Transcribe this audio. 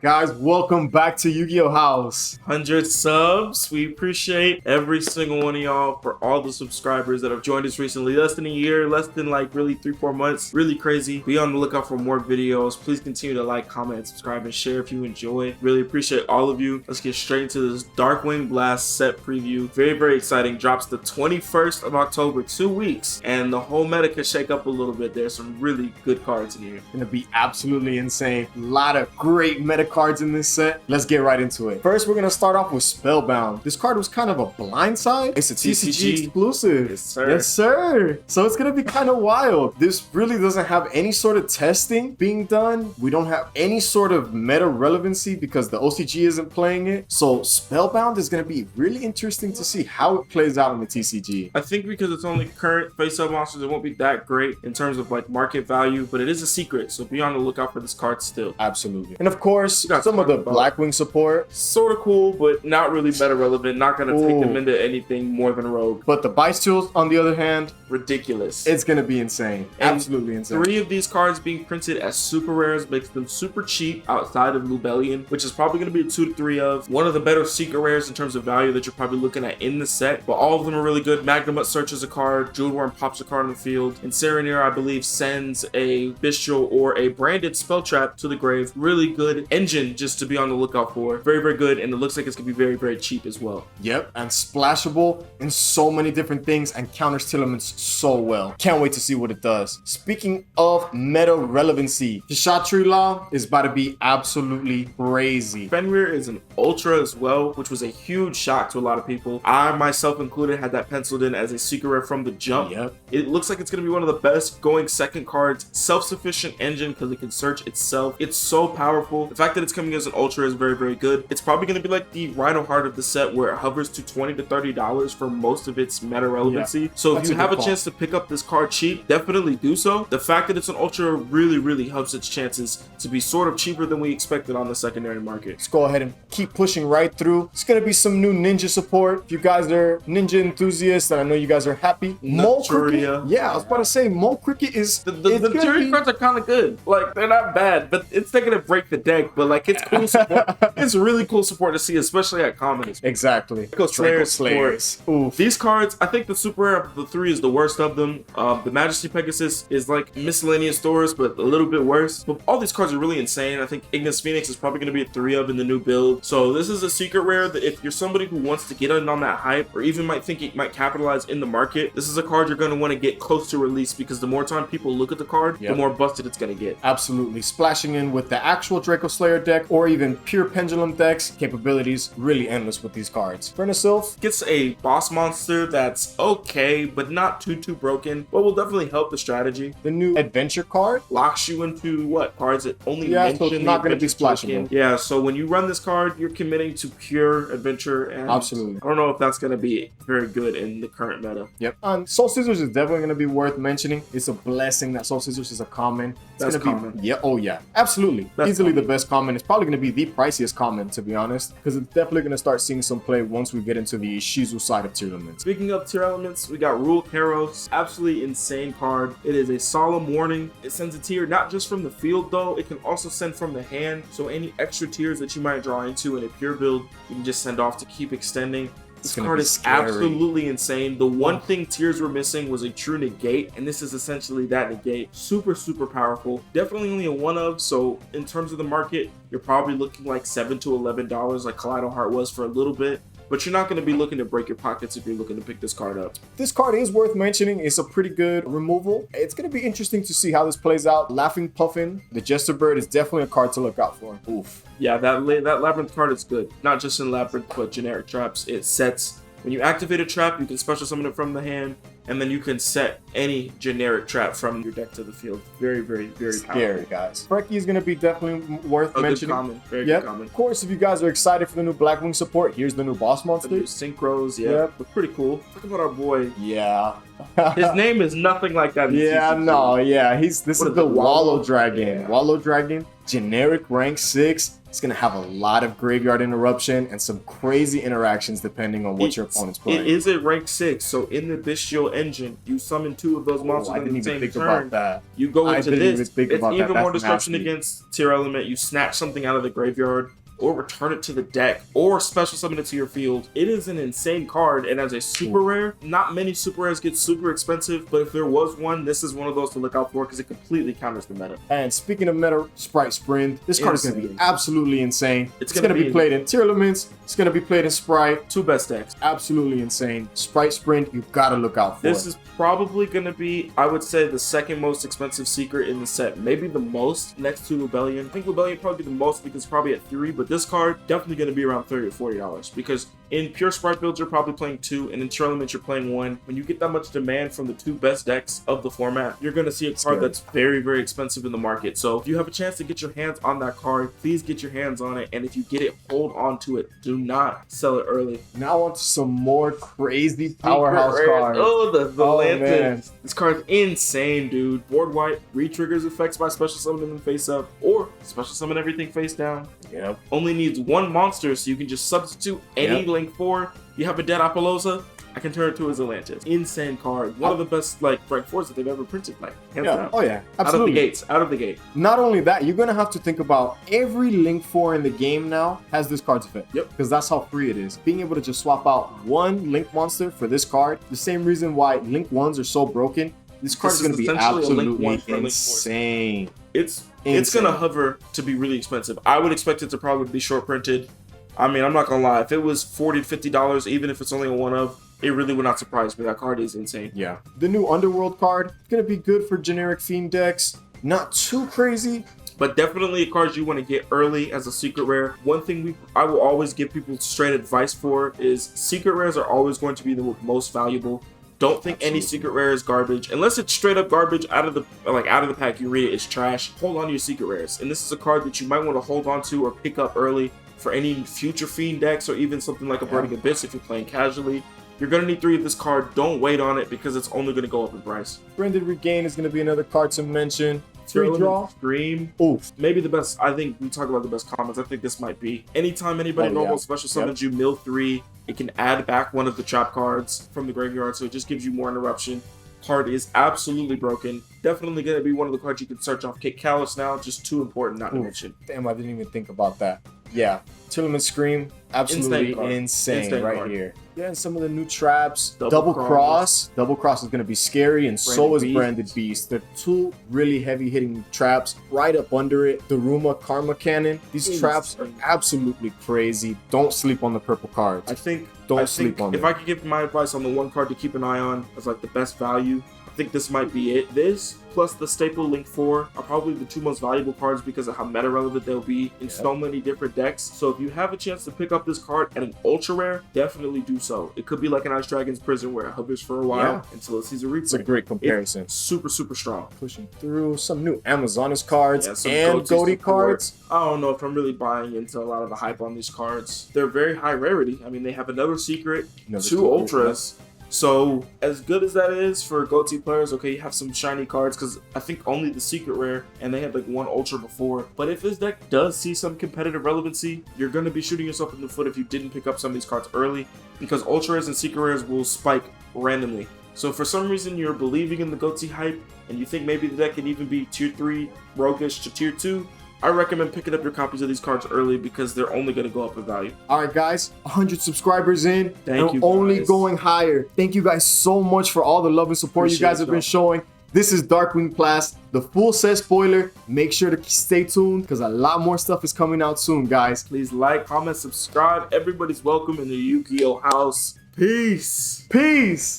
guys, welcome back to Yu-Gi-Oh House. 100 subs. We appreciate every single one of y'all for all the subscribers that have joined us recently. Less than a year, less than like really 3-4 months. Really crazy. Be on the lookout for more videos. Please continue to like, comment, subscribe, and share if you enjoy. Really appreciate all of you. Let's get straight into this Darkwing Blast set preview. Very exciting. Drops the 21st of October, 2 weeks, and the whole meta could shake up a little bit. There's some really good cards in here. Gonna be absolutely insane. A lot of great meta cards in this set. Let's get right into it. First, we're gonna start off with Spellbound. This card was kind of a blindside. It's a TCG exclusive. Yes, sir. Yes, sir. So it's gonna be kind of wild. This really doesn't have any sort of testing being done. We don't have any sort of meta relevancy because the OCG isn't playing it. So Spellbound is gonna be really interesting to see how it plays out in the TCG. I think because it's only current face-up monsters, it won't be that great in terms of like market value, but it is a secret, so be on the lookout for this card still. Absolutely. And of course, some of the Blackwing support. Sort of cool, but not really meta relevant. Not gonna take them into anything more than Rogue. But the BYSTIAL, on the other hand, ridiculous. It's gonna be insane. And absolutely insane. 3 of these cards being printed as super rares makes them super cheap outside of Lubellion, which is probably gonna be a 2 to 3 of. One of the better secret rares in terms of value that you're probably looking at in the set, but all of them are really good. Magnamut searches a card, Jeweled Worm pops a card on the field, and Serenir, I believe, sends a Bestial or a branded spell trap to the grave. Really good engine just to be on the lookout for. Very good, and it looks like it's gonna be very cheap as well. Yep, and splashable in so many different things and counters TEARLAMENTS so well. Can't wait to see what it does. Speaking of meta relevancy, KSHATRILA is about to be absolutely crazy. FENRIR is an ultra as well, which was a huge shock to a lot of people. I myself included had that penciled in as a secret rare from the jump. Yep. It looks like it's going to be one of the best going second cards. Self-sufficient engine because it can search itself. It's so powerful. The fact that it's coming as an ultra is very good. It's probably going to be like the Rhino Heart of the set where it hovers to $20 to $30 for most of its meta relevancy. Yeah, so if you have a chance to pick up this card cheap, definitely do so. The fact that it's an ultra really helps its chances to be sort of cheaper than we expected on the secondary market. Let's go ahead and keep pushing right through. It's going to be some new ninja support. If you guys are ninja enthusiasts, and I know you guys are happy. NATURIA. Yeah, I was about to say, Mole Cricket is... The NATURIA cards are kind of good. Like, they're not bad, but it's not going to break the deck, but like, it's cool support. It's really cool support to see, especially at commons. Exactly. DRACOSLAYER. Oof. These cards, I think the super rare of the 3 is the worst of them. The Majesty Pegasus is like miscellaneous stores, but a little bit worse. But all these cards are really insane. I think Ignis Phoenix is probably going to be a 3 of in the new build. So this is a secret rare that if you're somebody who wants to get in on that hype, or even might think it might capitalize in the market, this is a card you're going to want to get close to release, because the more time people look at the card, the more busted it's going to get. Absolutely. Splashing in with the actual DRACOSLAYER deck or even pure Pendulum decks, capabilities really endless with these cards. VERNUSYLPH gets a boss monster that's okay, but not too broken, but will definitely help the strategy. The new adventure card locks you into what cards that only so it's not going to be splashable. Yeah, so when you run this card, you're committing to pure adventure, and absolutely, I don't know if that's going to be very good in the current meta. Yep. And Soul Scissors is definitely going to be worth mentioning. It's a blessing that Soul Scissors is a common. That's common. Yeah. Oh yeah. Absolutely. That's easily common. The best common. It's probably going to be the priciest common, to be honest, because it's definitely going to start seeing some play once we get into the Shizu side of TEARLAMENTS. Speaking of TEARLAMENTS, we got Rule Karos. Absolutely insane card. It is a solemn warning. It sends a tier not just from the field though, it can also send from the hand. So any extra tiers that you might draw into in a pure build, you can just send off to keep extending. This card is absolutely insane. The one thing tiers were missing was a true negate, and this is essentially that negate. Super powerful. Definitely only a 1 of, so in terms of the market, you're probably looking like $7 to $11 like Kaleido Heart was for a little bit. But you're not going to be looking to break your pockets if you're looking to pick this card up. This card is worth mentioning. It's a pretty good removal. It's going to be interesting to see how this plays out. Laughing Puffin, the Jester Bird, is definitely a card to look out for. Oof. Yeah, that Labyrinth card is good. Not just in Labyrinth, but generic traps. It sets... When you activate a trap, you can special summon it from the hand, and then you can set any generic trap from your deck to the field. Very scary, guys. Frecky is going to be definitely worth mentioning. Good common. Very good common. Of course, if you guys are excited for the new Blackwing support, here's the new boss monster. The new Synchros, yeah. But pretty cool. Talk about our boy. Yeah. His name is nothing like that. This is the Wallow Dragon. Wallow Dragon, generic rank 6. It's going to have a lot of graveyard interruption and some crazy interactions depending on what your opponent's playing. It is a rank 6, so in the BYSTIAL engine, you summon 2 of those monsters in the same turn. You go into this, it's even more destruction against tier element. You snatch something out of the graveyard, or return it to the deck, or special summon it to your field. It is an insane card, and as a super rare, not many super rares get super expensive, but if there was one, this is one of those to look out for because it completely counters the meta. And speaking of meta, Sprite Sprint, this card is going to be absolutely insane. It's going to be played in TEARLAMENTS, it's going to be played in Sprite. 2 best decks. Absolutely insane. Sprite Sprint, you've got to look out for This is probably going to be, I would say, the second most expensive secret in the set. Maybe the most, next to Rebellion. I think Rebellion probably be the most because it's probably at 3, but this card definitely going to be around $30 or $40 because in pure Sprite builds you're probably playing 2, and in TEARLAMENTS you're playing 1. When you get that much demand from the 2 best decks of the format, you're going to see a card that's very, very expensive in the market. So if you have a chance to get your hands on that card, please get your hands on it, and if you get it, hold on to it. Do not sell it early. Now on to some more crazy powerhouse cards. Oh, the ZEALANTIS. This card's insane, dude. Board wipe, re-triggers effects by special summoning them face up, or special summon everything face down. Yep. Only needs 1 monster, so you can just substitute any Link 4. You have a dead Apollosa, I can turn it to a ZEALANTIS. Insane card. One of the best like rank 4s that they've ever printed. Like, hands down. Oh yeah, absolutely. Out of the gate. Not only that, you're going to have to think about every Link 4 in the game now has this card's effect. Yep. Because that's how free it is. Being able to just swap out 1 Link monster for this card, the same reason why Link 1s are so broken, this card is going to be absolutely insane. It's going to hover to be really expensive. I would expect it to probably be short printed. I mean, I'm not going to lie. If it was $40 to $50, even if it's only a 1-of, it really would not surprise me. That card is insane. Yeah. The new Underworld card, going to be good for generic Fiend decks. Not too crazy, but definitely a card you want to get early as a secret rare. One thing I will always give people straight advice for is secret rares are always going to be the most valuable. Don't think any secret rare is garbage unless it's straight up garbage out of the pack. You read it, it's trash. Hold on to your secret rares, and this is a card that you might want to hold on to or pick up early for any future Fiend decks, or even something like a Burning Abyss if you're playing casually. You're going to need 3 of this card. Don't wait on it because it's only going to go up in price. Branded Regain is going to be another card to mention. Free draw. Scream. Oof. Maybe the best. I think we talk about the best commons. I think this might be. Anytime anybody normal special summons you, mill 3, it can add back 1 of the trap cards from the graveyard, so it just gives you more interruption. Card is absolutely broken. Definitely going to be one of the cards you can search off. Kick Callus now, just too important not to mention. Damn, I didn't even think about that. Yeah, TEARLAMENTS Scream, absolutely insane right here. Yeah, and some of the new traps. Double Cross. Double Cross is going to be scary, and so is Branded Beast. They're 2 really heavy-hitting traps right up under it. The Ruma Karma Cannon. These traps are absolutely crazy. Don't sleep on the purple cards. I think sleep on them. If I could give my advice on the one card to keep an eye on as like the best value, I think this might be it. This plus the staple Link 4 are probably the 2 most valuable cards because of how meta relevant they'll be in so many different decks. So if you have a chance to pick up this card at an ultra rare, definitely do so. It could be like an Ice Dragon's Prison where it hovers for a while until it sees a reprint. It's a great comparison. It's super, super strong. Pushing through some new Amazonas cards and Goaty cards. I don't know if I'm really buying into a lot of the hype on these cards. They're very high rarity. I mean, they have another secret, 2 ultras. So as good as that is for GOTY players, okay, you have some shiny cards because I think only the secret rare and they had like 1 ultra before. But if this deck does see some competitive relevancy, you're going to be shooting yourself in the foot if you didn't pick up some of these cards early, because ultras and secret rares will spike randomly. So if for some reason you're believing in the GOTY hype and you think maybe the deck can even be tier 3 roguish to tier 2, I recommend picking up your copies of these cards early because they're only going to go up in value. All right, guys, 100 subscribers in. Thank you, only going higher. Thank you guys so much for all the love and support you guys have been showing. This is Darkwing Plast, the full set spoiler. Make sure to stay tuned because a lot more stuff is coming out soon, guys. Please like, comment, subscribe. Everybody's welcome in the Yu-Gi-Oh house. Peace. Peace.